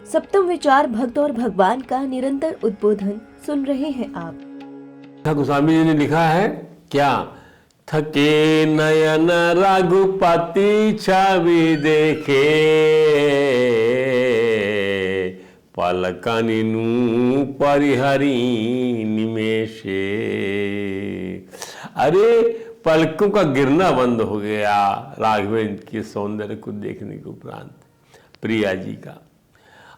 सप्तम विचार भक्त और भगवान का निरंतर उद्बोधन सुन रहे हैं आप। गोस्वामी जी ने लिखा है क्या, थके नयन रघुपति छवि देखे, पलकनिनु परिहरी निमेषे। अरे पलकों का गिरना बंद हो गया राघवेंद्र के सौंदर्य को देखने के उपरांत। प्रिया जी का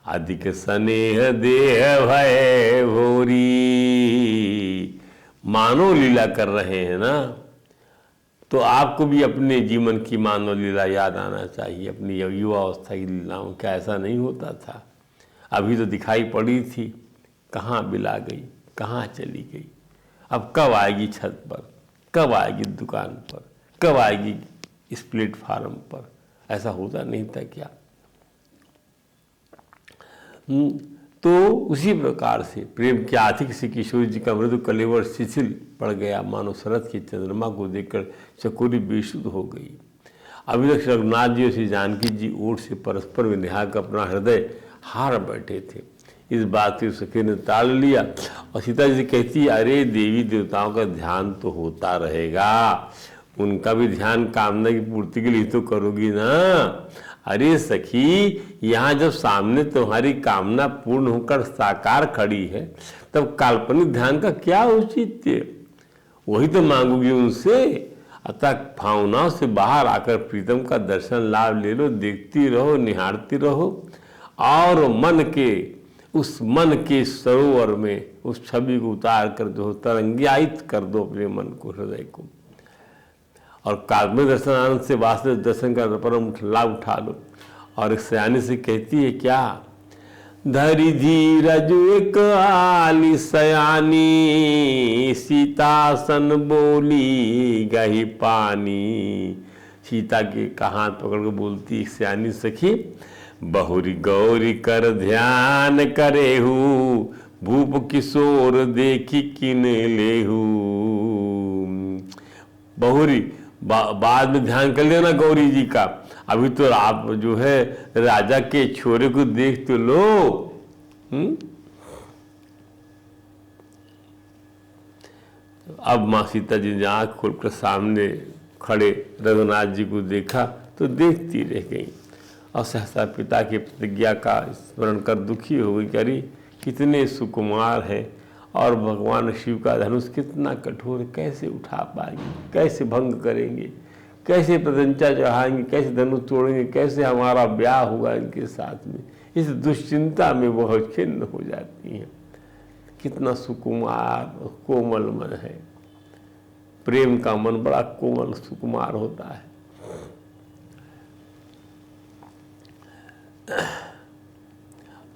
अधिक स्नेह देह भय भोरी, मानव लीला कर रहे हैं ना, तो आपको भी अपने जीवन की मानव लीला याद आना चाहिए, अपनी युवा अवस्था की लीलाओं। क्या ऐसा नहीं होता था? अभी तो दिखाई पड़ी थी, कहाँ बिला गई, कहाँ चली गई। अब कब आएगी छत पर, कब आएगी दुकान पर, कब आएगी इस प्लेटफार्म पर? ऐसा होता नहीं था क्या? तो उसी प्रकार से प्रेम के आथिक से किशोर जी का मृदु कलेवर शिथिल पड़ गया, मानो शरद के चंद्रमा को देखकर चकोरी बेसुध हो गई। अभी तक रघुनाथ जी और श्री जानकी जी ओट से परस्पर विनिहा कर अपना हृदय हार बैठे थे। इस बात को सखी ने टाल लिया और सीता जी कहती, अरे देवी देवताओं का ध्यान तो होता रहेगा, उनका भी ध्यान कामना की पूर्ति के लिए तो करोगी ना। अरे सखी, यहाँ जब सामने तुम्हारी कामना पूर्ण होकर साकार खड़ी है, तब काल्पनिक ध्यान का क्या औचित्य? वही तो मांगोगी उनसे। अतः भावनाओं से बाहर आकर प्रीतम का दर्शन लाभ ले लो, देखती रहो, निहारती रहो, और उस मन के सरोवर में उस छवि को उतार कर दो, तरंगित कर दो अपने मन को, हृदय को, और काल्पनिक दर्शन आनंद से वास्तविक दर्शन का परम लाभ उठा लो। और एक सयानी से कहती है क्या, धरि धीरज एक आली सयानी, सीतासन बोली गही पानी। सीता के हाथ पकड़ कर बोलती एक सयानी सखी, बहुरी गौरी कर ध्यान करेहू, भूप किशोर देखी किन लेहू। बहुरी बाद में ध्यान कर लेना गौरी जी का, अभी तो आप जो है राजा के छोरे को देख तो लो। अब माँ सीता जी ने आँख खोलकर सामने खड़े रघुनाथ जी को देखा तो देखती रह गई, और सहसा पिता की प्रतिज्ञा का स्मरण कर दुखी हो गई। अरे कितने सुकुमार है, और भगवान शिव का धनुष कितना कठोर है, कैसे उठा पाएंगे, कैसे भंग करेंगे, कैसे प्रत्यंचा चढ़ाएंगे, कैसे धनुष तोड़ेंगे, कैसे हमारा ब्याह होगा इनके साथ में। इस दुश्चिंता में वह खिन्न हो जाती हैं। कितना सुकुमार कोमल मन है, प्रेम का मन बड़ा कोमल सुकुमार होता है।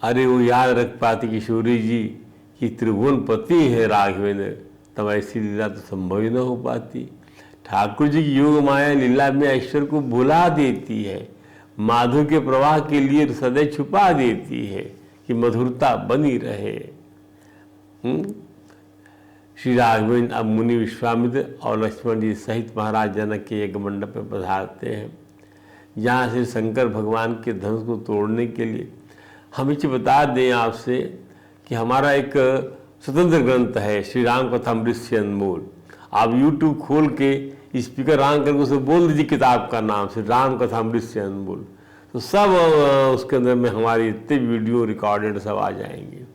अरे वो याद रख पाती किशोरी जी कि त्रिभुवनपति है राघवेंद्र, तब ऐसी लीला तो संभव ही न हो पाती। ठाकुर जी की योग माया लीला में ऐश्वर्य को भुला देती है, माधुर्य के प्रवाह के लिए सदैव छुपा देती है कि मधुरता बनी रहे। श्री राघवेंद्र अब मुनि विश्वामित्र और लक्ष्मण जी सहित महाराज जनक के यज्ञ मंडप में पधारते हैं, जहाँ से शंकर भगवान के धनुष को तोड़ने के लिए। हम इसे बता दें आपसे कि हमारा एक स्वतंत्र ग्रंथ है श्री राम कथामृत से अनमोल। आप YouTube खोल के स्पीकर ऑन करके उसे बोल दीजिए किताब का नाम श्री राम कथामृत से अनमोल, तो सब उसके अंदर में हमारी इतने वीडियो रिकॉर्डेड सब आ जाएंगे।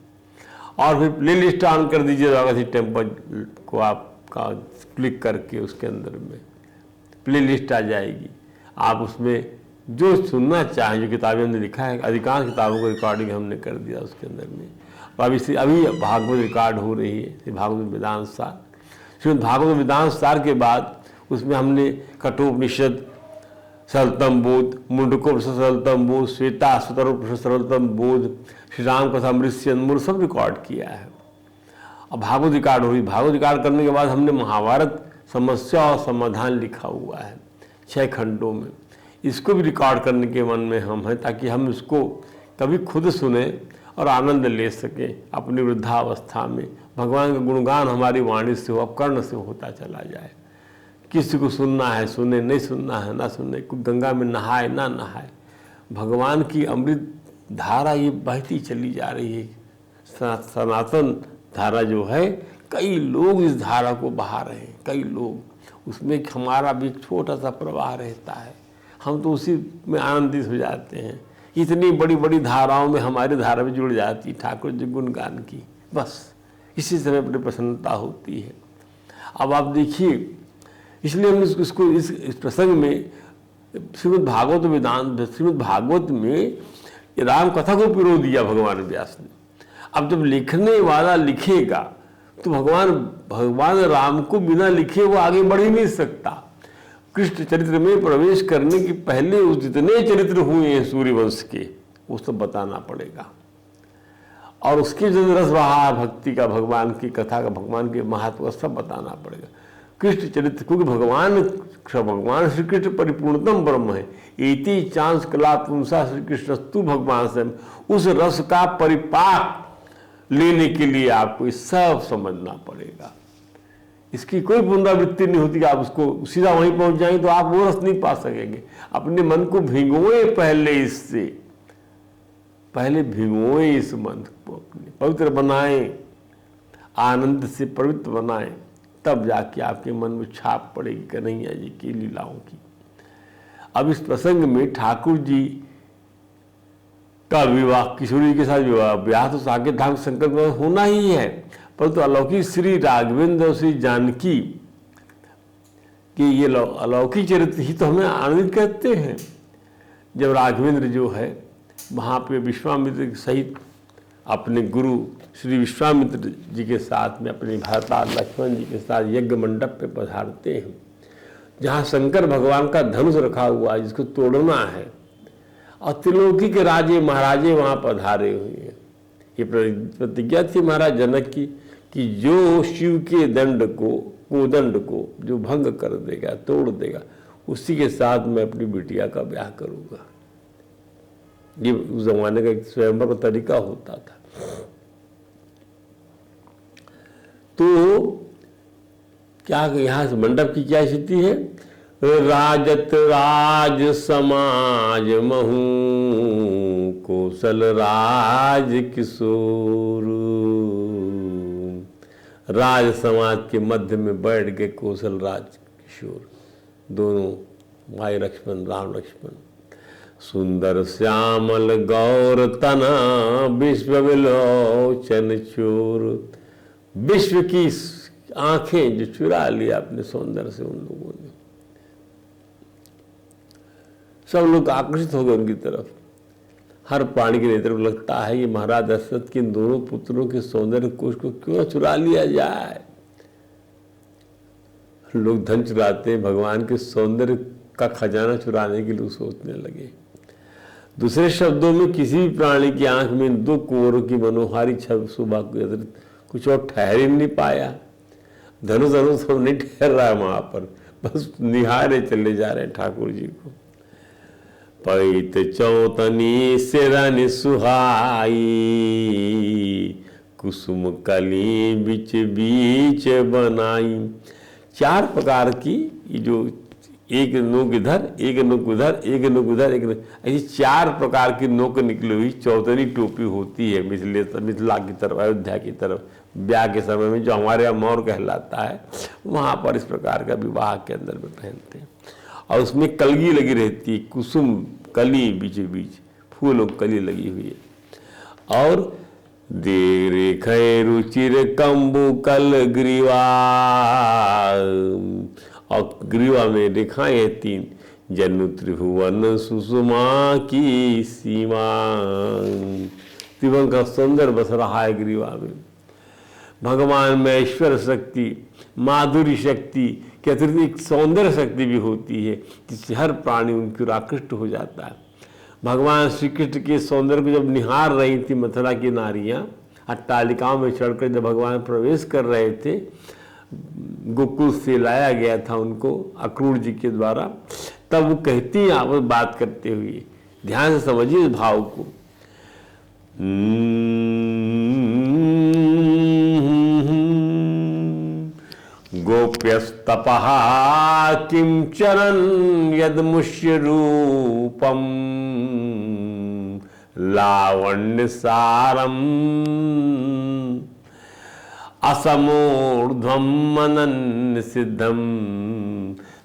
और फिर प्ले लिस्ट ऑन कर दीजिए राघव टेम्पल को, आपका क्लिक करके उसके अंदर में प्ले लिस्ट आ जाएगी। आप उसमें जो सुनना चाहें, जो किताबें हमने लिखा है, अधिकांश किताबों को रिकॉर्डिंग हमने कर दिया उसके अंदर में। और अभी भागवत रिकॉर्ड हो रही है, भागवत वेदांत सार। श्रीमद् भागवत वेदांत सार के बाद उसमें हमने कठोपनिषद, सरलतम बोध, मुंडकोपनिषद सरलतम बोध, श्वेता स्वतंत्र सरलतम बोध, श्री राम कथामृत से अनमोल सब रिकॉर्ड किया है। अब भागवत रिकॉर्ड हो रही। भागवत रिकॉर्ड करने के बाद हमने महाभारत समस्या और समाधान लिखा हुआ है 6 खंडों में। इसको भी रिकॉर्ड करने के मन में हम हैं, ताकि हम इसको कभी खुद सुने और आनंद ले सकें अपनी वृद्धावस्था में। भगवान का गुणगान हमारी वाणी से हो, अपकर्ण से होता चला जाए। किसी को सुनना है सुने, नहीं सुनना है ना सुने, कोई गंगा में नहाए ना नहाए, भगवान की अमृत धारा ये बहती चली जा रही है। सनातन धारा जो है, कई लोग इस धारा को बहा रहे हैं, कई लोग उसमें हमारा भी एक छोटा सा प्रवाह रहता है, हम तो उसी में आनंदित हो जाते हैं। इतनी बड़ी बड़ी धाराओं में हमारी धारा भी जुड़ जाती ठाकुर जी गुणगान की, बस इसी समय अपनी प्रसन्नता होती है। अब आप देखिए, इसलिए हम इसको इस प्रसंग में श्रीमद् भागवत में राम कथा को पिरो दिया भगवान व्यास ने। अब जब लिखने वाला लिखेगा तो भगवान राम को बिना लिखे वो आगे बढ़ ही नहीं सकता। कृष्ण चरित्र में प्रवेश करने के पहले उस जितने चरित्र हुए हैं सूर्यवंश के, वो सब बताना पड़ेगा, और उसके जो रस रहा भक्ति का, भगवान की कथा का, भगवान के महत्व का सब बताना पड़ेगा। कृष्ण चरित्र, क्योंकि भगवान श्री कृष्ण परिपूर्णतम ब्रह्म है। इति चांस कला पुंसा श्री कृष्णस्तु भगवान से, उस रस का परिपाक लेने के लिए आपको ये सब समझना पड़ेगा। इसकी कोई पुनरावृत्ति नहीं होती कि आप उसको सीधा वहीं पहुंच जाएंगे तो आप वो रस नहीं पा सकेंगे। अपने मन को भिगोए पहले, इससे पहले भिगोए इस मन को, अपने पवित्र बनाएं, आनंद से पवित्र बनाएं, तब जाके आपके मन में छाप पड़ेगी कन्हैया जी की लीलाओं की। अब इस प्रसंग में ठाकुर जी का विवाह, किशोरी के साथ विवाह तो साकेत धाम संकल्प में होना ही है, परंतु अलौकिक श्री राघवेंद्र और श्री जानकी कि ये अलौकिक चरित्र ही तो हमें आनंदित करते हैं। जब राघवेंद्र जो है वहाँ पे विश्वामित्र सहित अपने गुरु श्री विश्वामित्र जी के साथ में अपने भ्राता लक्ष्मण जी के साथ यज्ञ मंडप पे पधारते हैं, जहाँ शंकर भगवान का धनुष रखा हुआ है जिसको तोड़ना है, और त्रिलोकी के राजे महाराजे वहाँ पधारे हुए हैं। ये प्रतिज्ञा थी महाराज जनक की कि जो शिव के कोदंड को जो भंग कर देगा, तोड़ देगा, उसी के साथ मैं अपनी बिटिया का ब्याह करूँगा। ये उस जमाने का एक स्वयंवर का तरीका होता था। तो क्या यहाँ से मंडप की क्या स्थिति है? राजत राज समाज महू कौशल राज किशोर। राज समाज के मध्य में बैठ गए कौशल राज किशोर, दोनों भाई लक्ष्मण, राम लक्ष्मण। सुंदर श्यामल गौर तना विश्व विलोचन चोर। विश्व की आंखें जो चुरा लिया अपने सौंदर्य से उन लोगों ने, सब लोग आकर्षित हो गए उनकी तरफ। हर प्राणी के नेत्र को लगता है ये महाराज दशरथ के इन दोनों पुत्रों के सौंदर्य कोश को क्यों चुरा लिया जाए। लोग धन चुराते हैं, भगवान के सौंदर्य का खजाना चुराने के लिए सोचने लगे। दूसरे शब्दों में किसी भी प्राणी की आंख में दो कुंवरों की मनोहारी छवि शोभा को कुछ और ठहर ही नहीं पाया। धनुष तो नहीं ठहर रहा है वहां पर, बस निहारे चले जा रहे हैं ठाकुर जी को। पैत चौतनी सिरन सुहाई कुसुम कली बीच बीच बनाई। चार प्रकार की ये जो एक नोक इधर, एक नोक उधर, एक नोक उधर, एक ऐसी चार प्रकार की नोक निकली हुई चौतनी टोपी होती है मिथिला की तरफ, अयोध्या की तरफ। ब्याह के समय में जो हमारे यहाँ मोर कहलाता है, वहाँ पर इस प्रकार का विवाह के अंदर में पहनते हैं। और उसमें कलगी लगी रहती है, कुसुम कली बीच बीच, फूल और कली लगी हुई है। और दे रेखे रुचिर कंबु कल ग्रीवा, और ग्रीवा में रेखाएं हैं तीन, जनु त्रिभुवन सुषमा की सीमा। त्रिभुवन का सौंदर्य बस रहा है ग्रीवा में। भगवान में ऐश्वर्य शक्ति, माधुरी शक्ति के अतिरिक्त एक सौंदर्य शक्ति भी होती है जिससे हर प्राणी उनकी ओर आकृष्ट हो जाता है। भगवान श्री कृष्ण के सौंदर्य को जब निहार रही थी मथुरा की नारियां, अट्टालिकाओं में चढ़कर जब भगवान प्रवेश कर रहे थे, गोकुल से लाया गया था उनको अक्रूर जी के द्वारा, तब वो कहती हैं आपस बात करते हुए, ध्यान से समझिए इस भाव को। गोप्यस्तपः किं चरन् यद्मुष्य रूपम लावण्य सारम असमूर्ध्वम अनन्य सिद्धम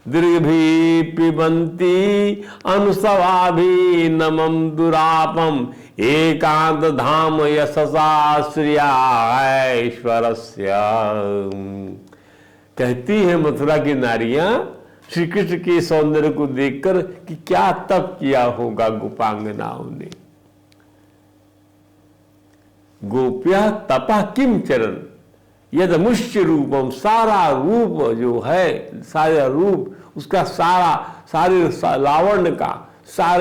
दीर्घभी पिबंती अनुसवाभी नमम दुरापम एकांत धाम यशसा श्रिया ऐश्वरस्य। कहती है मथुरा की नारियां श्री कृष्ण के सौंदर्य को देखकर कि क्या तप किया होगा गोपांगनाओं ने। गोप्या तपा किम चरण यद मुष्य रूपम, सारा रूप जो है, सारा रूप उसका सारे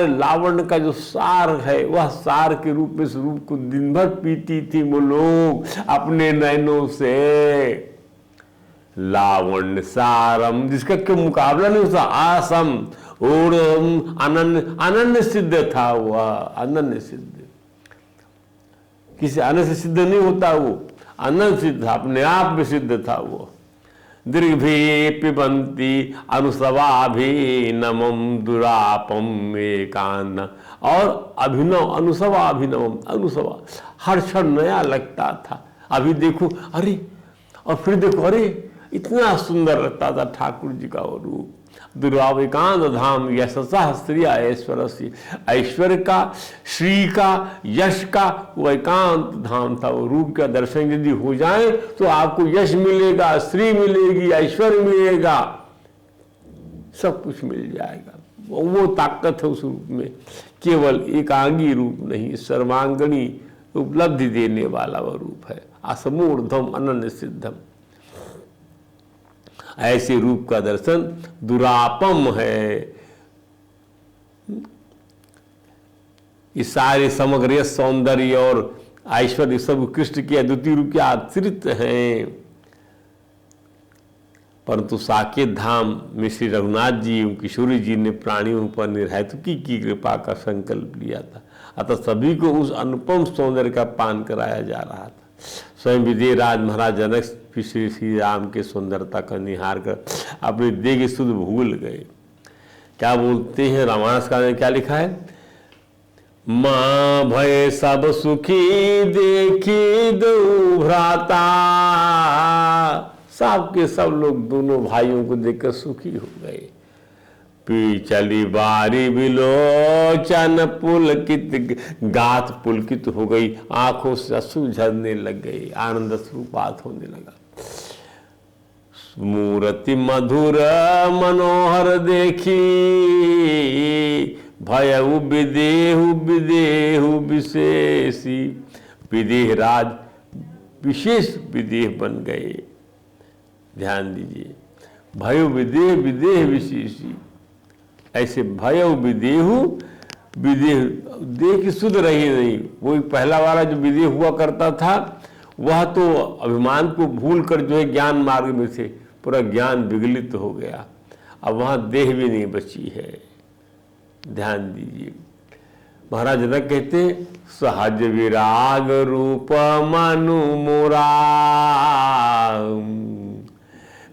लावण्य का जो सार है, वह सार के रूप में इस रूप को दिन भर पीती थी वो लोग अपने नैनों से। लावण्य सारम, जिसका क्यों मुकाबला नहीं होता, आसम और अनन्य सिद्ध था वह, अनन्य सिद्ध, किसी अन्य से सिद्ध नहीं होता, वो अनंत सिद्ध था, अपने आप में सिद्ध था वो। दीर्घभी पिबंती अनुसवाभी नमम दुरापम एकांत, और अभिनव अनुसवा अभिनवम, अनुसवा हर क्षण नया लगता था। अभी देखो अरे, और फिर देखो अरे, इतना सुंदर लगता था ठाकुर जी का वो रूप। दुर्वाव एकांत धाम यशसा श्री ऐश्वर्य, ऐश्वर्य का, श्री का, यश का वो एकांत धाम था। वो रूप का दर्शन यदि हो जाए तो आपको यश मिलेगा, श्री मिलेगी, ऐश्वर्य मिलेगा, सब कुछ मिल जाएगा। वो ताकत है उस रूप में, केवल एकांगी रूप नहीं, सर्वांगणी उपलब्धि देने वाला वह रूप है। असमूर्धम अनन्य सिद्धम, ऐसे रूप का दर्शन दुरापम है। इस सारे समग्र सौंदर्य और ऐश्वर्य सब कृष्ण के अद्वितीय रूप के आश्रित हैं। परंतु साकेत धाम में श्री रघुनाथ जी एवं किशोरी जी ने प्राणियों पर निर्हेतुकी की कृपा का संकल्प लिया था, अतः सभी को उस अनुपम सौंदर्य का पान कराया जा रहा था। स्वयं विजय राज महाराज जनक श्री राम के सुंदरता का निहार कर अपने देह की सुध भूल गए। क्या बोलते हैं रामायण का क्या लिखा है, मां भय सब सुखी देखी दो भ्राता, सब के सब लोग दोनों भाइयों को देखकर सुखी हो गए। चली बारी बिलोचन पुलकित, गात पुलकित हो गई, आंखों से अश्रु झरने लग गए, आनंद अश्रुपात होने लगा। मूर्ति मधुर मनोहर देखी, भयउ विदेहु विदेहु विशेषी, विदेह राज विशेष विदेह बन गए। ध्यान दीजिए, भयउ विदेह विदेह विशेषी, ऐसे भय विदेहु विदेह, देह की सुध रही नहीं। वो पहला वाला जो विदेह हुआ करता था वह तो अभिमान को भूल कर जो है ज्ञान मार्ग में थे, पूरा ज्ञान विगलित हो गया, अब वहां देह भी नहीं बची है। ध्यान दीजिए, महाराज जनक कहते हैं, सहज विराग रूप मनु मोरा,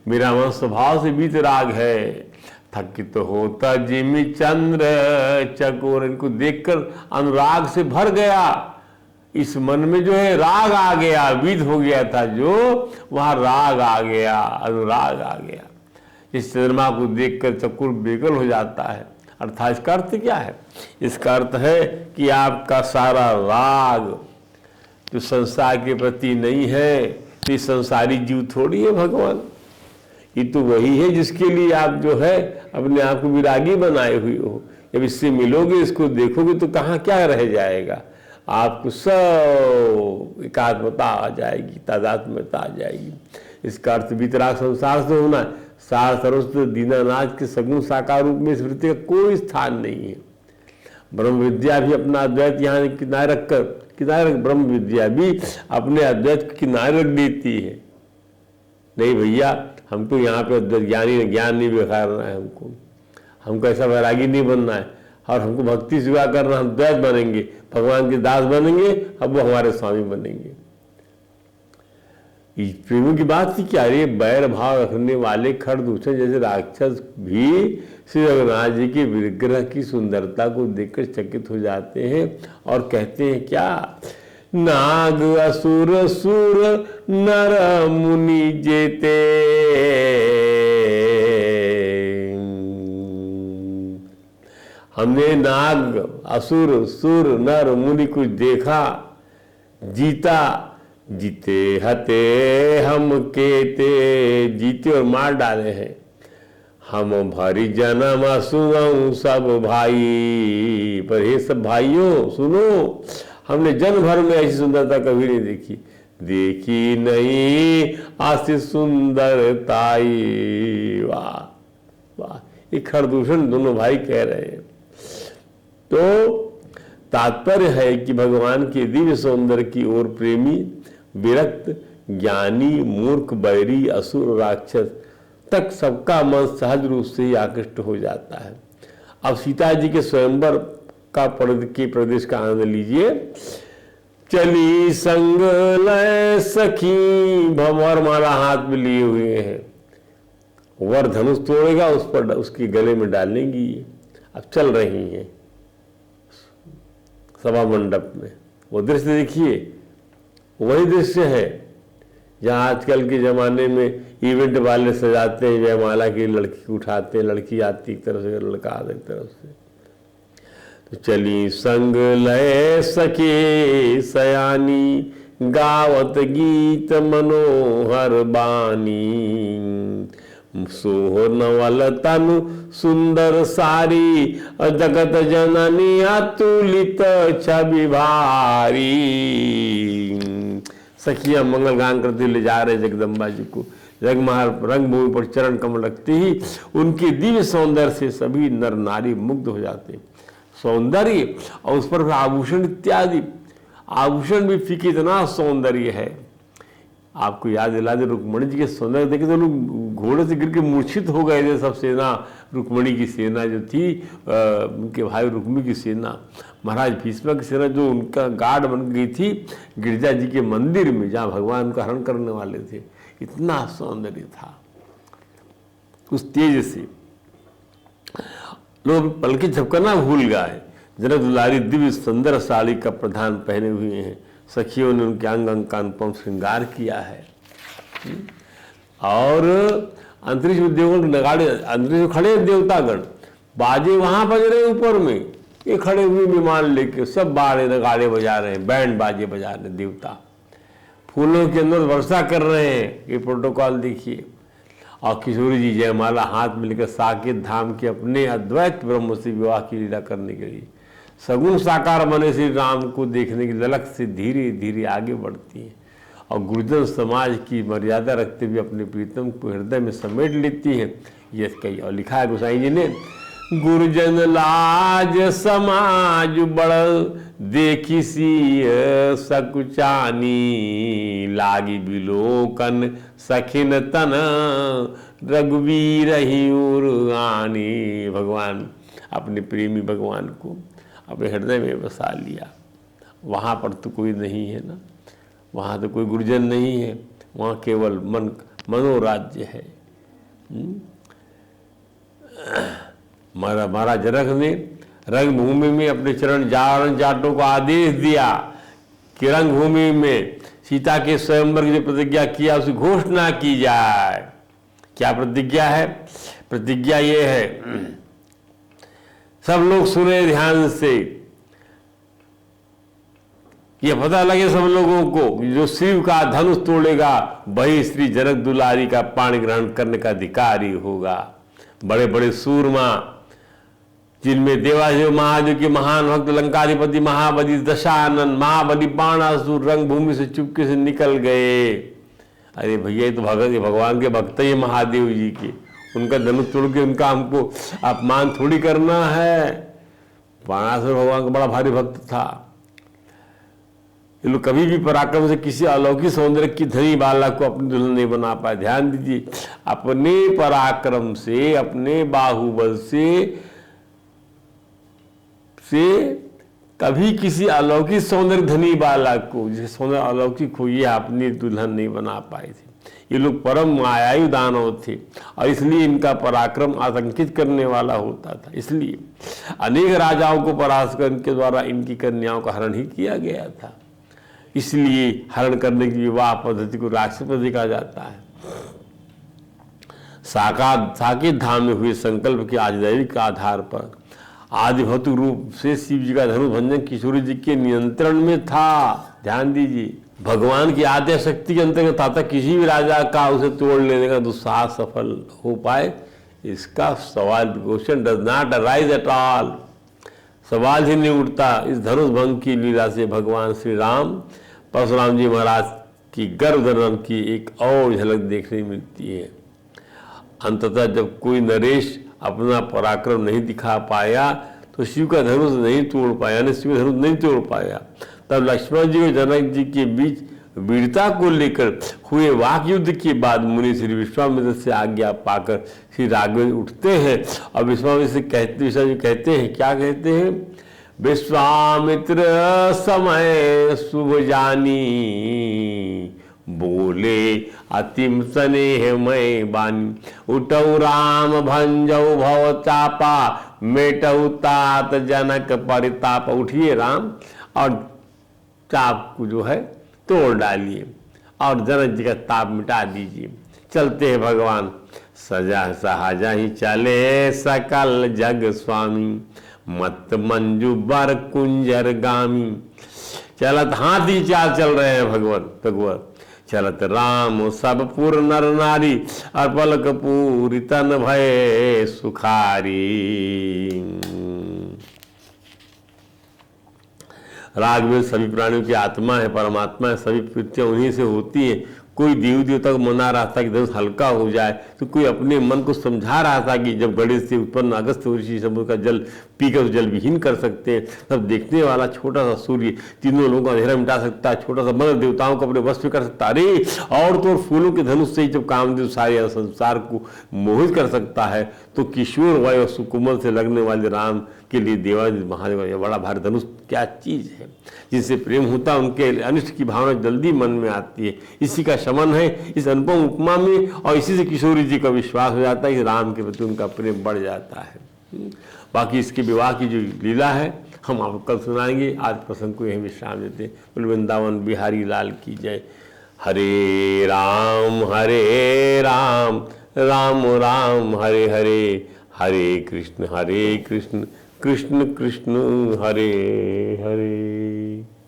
मेरा मन स्वभाव से बीत राग है। थकित होता जिमि चंद्र चकोर, इनको देखकर अनुराग से भर गया, इस मन में जो है राग आ गया, विद हो गया था जो, वहां राग आ गया, अनुराग आ गया। इस चंद्रमा को देखकर चकोर बेकल हो जाता है। अर्थात इसका अर्थ क्या है, इसका अर्थ है कि आपका सारा राग जो संसार के प्रति नहीं है, तो संसारी जीव थोड़ी है भगवान, ये तो वही है जिसके लिए आप जो है अपने आप को विरागी बनाए हुए हो। जब इससे मिलोगे, इसको देखोगे तो कहाँ क्या रह जाएगा, आपको सब एकात्मता आ जाएगी, तादात्म्यता आ जाएगी। इसका अर्थ वितराग संसार से होना, सार सर्वस्व दीनानाथ के सगुण साकार रूप में स्मृति का कोई स्थान नहीं है। ब्रह्म विद्या भी अपना अद्वैत यहाँ किनारे रख ब्रह्म विद्या भी अपने अद्वैत किनारे रख देती है। नहीं भैया, हमको यहाँ पे ज्ञान नहीं बिखारना है, हमको ऐसा वैरागी नहीं बनना है, और हमको भक्ति सेवा करना, हम द्वैत बनेंगे, भगवान के दास बनेंगे, अब वो हमारे स्वामी बनेंगे। इस प्रेमी की बात थी क्या, अरे बैर भाव रखने वाले खरदूषण जैसे राक्षस भी श्री रघुनाथ जी के विग्रह की सुंदरता को देखकर चकित हो जाते हैं और कहते हैं क्या, नाग असुर सुर नर मुनि जेते, हमने नाग असुर सुर नर मुनि को देखा, जीता जीते हते हम केते, जीते और मार डाले हैं हम भरी जन्म सुनऊ सब भाई। पर हे सब भाइयों सुनो, हमने जन्म भर में ऐसी सुंदरता कभी नहीं देखी, देखी नहीं आसी सुंदरताई। वाह वाह, ये खरदूषण दोनों भाई कह रहे हैं। तो तात्पर्य है कि भगवान के दिव्य सौंदर्य की ओर प्रेमी, विरक्त, ज्ञानी, मूर्ख, बैरी, असुर, राक्षस तक सबका मन सहज रूप से ही आकृष्ट हो जाता है। अब सीता जी के स्वयंवर का प्रदेश का आनंद लीजिए। चली संग लय सखी, भंवर माला हाथ में लिए हुए हैं, वर धनुष तोड़ेगा उस पर, उसके गले में डालेंगी। अब चल रही हैं सभा मंडप में, वो दृश्य देखिए, वही दृश्य है जहाँ आजकल के ज़माने में इवेंट वाले सजाते हैं, जयमाला की लड़की को उठाते हैं, लड़की आती एक तरफ से, लड़का आता एक तरफ से। तो चली संग लय सके सयानी, गावत गीत मनोहर बानी, सोह नवल तनु सुंदर सारी, जगत जननी अतुलित छवि भारी। सखियां मंगल गान करते ले जा रहे जगदम्बा जी को, रंगभूमि पर चरण कमल रखते ही उनके दिव्य सौंदर्य से सभी नर नारी मुग्ध हो जाते हैं। सौंदर्य और उस पर आभूषण इत्यादि, आभूषण भी फीके, इतना सौंदर्य है। आपको याद दिला दे, रुक्मणी जी के सौंदर्य देखे तो लोग घोड़े से गिर के मूर्छित हो गए थे सब सेना, रुक्मणी की सेना जो थी, उनके भाई रुक्मी की सेना, महाराज भीष्म की सेना जो उनका गार्ड बन गई थी गिरजा जी के मंदिर में जहाँ भगवान उनका हरण करने वाले थे। इतना सौंदर्य था उस तेज से, लोग पलके झपकना भूल गए। जनक दुलारी दिव्य सुंदर साड़ी का प्रधान पहने हुए हैं, सखियों ने उनके अंग अंग का अनुपम श्रृंगार किया है। और अंतरिक्ष में देवगण नगाड़े, अंतरिक्ष में खड़े देवतागण, बाजे वहां बज रहे ऊपर में, ये खड़े हुए विमान लेके सब बाड़े नगाड़े बजा रहे हैं, बैंड बाजे बजा रहे हैं देवता, फूलों के अंदर वर्षा कर रहे हैं। ये प्रोटोकॉल देखिए। और किशोरी जी जयमाला हाथ में लेकर साकेत धाम के अपने अद्वैत ब्रह्म से विवाह की लीला करने के लिए सगुण साकार बने श्री राम को देखने की ललक से धीरे धीरे आगे बढ़ती है और गुरुजन समाज की मर्यादा रखते हुए अपने प्रीतम को हृदय में समेट लेती है। ये कही और लिखा है गोसाई जी ने, गुरुजन लाज समाज बड़, देखी सी सकुचानी, लागी बिलोकन सखिन तन, रघुवीर ही उर्गानी। भगवान अपने प्रेमी भगवान को अपने हृदय में बसा लिया। वहाँ पर तो कोई नहीं है ना, वहाँ तो कोई गुरुजन नहीं है, वहाँ केवल मनोराज्य है। महाराज जनक ने रंगभूमि में अपने चरण जाटों को आदेश दिया कि रंगभूमि में सीता के स्वयंवर की जो प्रतिज्ञा किया उसकी घोषणा की जाए। क्या प्रतिज्ञा है? प्रतिज्ञा ये है, सब लोग सुने ध्यान से, ये पता लगे सब लोगों को, जो शिव का धनुष तोड़ेगा वही श्री जनक दुलारी का पाणी ग्रहण करने का अधिकारी होगा। बड़े बड़े सूरमा, जिनमें देवादेव महादेव के महान भक्त लंकाधिपति महाबली दशानन, महाबली बाणासुर रंगभूमि से चुपके से निकल गए। अरे भैया ये तो भगवान के भक्त ही महादेव जी के, उनका धनुष तोड़ के उनका हमको अपमान थोड़ी करना है। बाणासुर भगवान का बड़ा भारी भक्त था। ये लोग कभी भी पराक्रम से किसी अलौकिक सौंदर्य की धनी बाला को अपनी दुल्हन नहीं बना पाए। ध्यान दीजिए, अपने पराक्रम से, अपने बाहुबल से कभी किसी अलौकिक सौंदर्य धनी बाला को, जिसे सौंदर्य अलौकिक हो, ये अपनी दुल्हन नहीं बना पाए थे। ये लोग परम मायायु दानव थे और इसलिए इनका पराक्रम आतंकित करने वाला होता था। इसलिए अनेक राजाओं को परास्त करने के द्वारा इनकी कन्याओं का हरण ही किया गया था। इसलिए हरण करने की विवाह पद्धति को राक्षस पद्धति कहा जाता है। साकेत धाम में हुए संकल्प के आधिदैविक आधार पर आदि भौतिक रूप से शिव जी का धनुष भंजन किशोरी जी के नियंत्रण में था। ध्यान दीजिए, भगवान की आद्य शक्ति के अंतर्गत आता किसी भी राजा का उसे तोड़ लेने का दुस्साहस सफल हो पाए, इसका सवाल, question does not arise at all, सवाल ही नहीं उठता। इस धनुष भंग की लीला से भगवान श्री राम परशुराम जी महाराज की गर्भधारण की एक और झलक देखने मिलती है। अंततः जब कोई नरेश अपना पराक्रम नहीं दिखा पाया तो शिव का धनुष नहीं तोड़ पाया, यानी शिव धनुष नहीं तोड़ पाया, तब लक्ष्मण जी और जनक जी के बीच वीरता को लेकर हुए वाक युद्ध के बाद मुनि श्री विश्वामित्र से आज्ञा पाकर श्री राघवेंद्र उठते हैं और विश्वामित्र कहते हैं, क्या कहते हैं? विश्वामित्र समय शुभ जानी, बोले अतिम स्नेह मय बानी, उठौ राम भंजौ भव चापा, मेटौ तात जनक परिताप। उठिए राम और चाप को जो है तोड़ डालिए और जनक जी का ताप मिटा दीजिए। चलते हैं भगवान, सजा सहाजा ही चले सकल जग स्वामी, मत मंजू बर कुंजर गामी। चलत हाथी चाल चल रहे हैं भगवान चलत राम सब पुर नर नारी, और पलक पूरी तन भय सुखारी। राघवेंद्र सभी प्राणियों की आत्मा है, परमात्मा है, सभी कृत्य उन्हीं से होती है। कोई देवी देवता को मना रहा था कि धनुष हल्का हो जाए, तो कोई अपने मन को समझा रहा था कि जब गणेश से उत्पन्न अगस्त ऋषि समुद्र का जल पीकर जल विहीन कर सकते हैं, तब देखने वाला छोटा सा सूर्य तीनों लोगों का अंधेरा मिटा सकता है, छोटा सा मंगल देवताओं को अपने वश में कर सकता है। अरे और तो फूलों के धनुष से ही जब कामदेव सारे संसार को मोहित कर सकता है, तो किशोर वय और सुकुमल से लगने वाले राम के लिए देवादिदेव महादेव यह बड़ा भारी धनुष क्या चीज़ है। जिनसे प्रेम होता है उनके अनिष्ट की भावना जल्दी मन में आती है। इसी का शमन है इस अनुपम उपमा में, और इसी से किशोरी जी का विश्वास हो जाता है कि राम के प्रति उनका प्रेम बढ़ जाता है। बाकी इसके विवाह की जो लीला है हम आपको कल सुनाएंगे। आज प्रसंग को यहीं विश्राम देते हैं। वृंदावन बिहारी लाल की जय। हरे राम राम राम हरे हरे, हरे कृष्ण कृष्ण कृष्ण हरे हरे।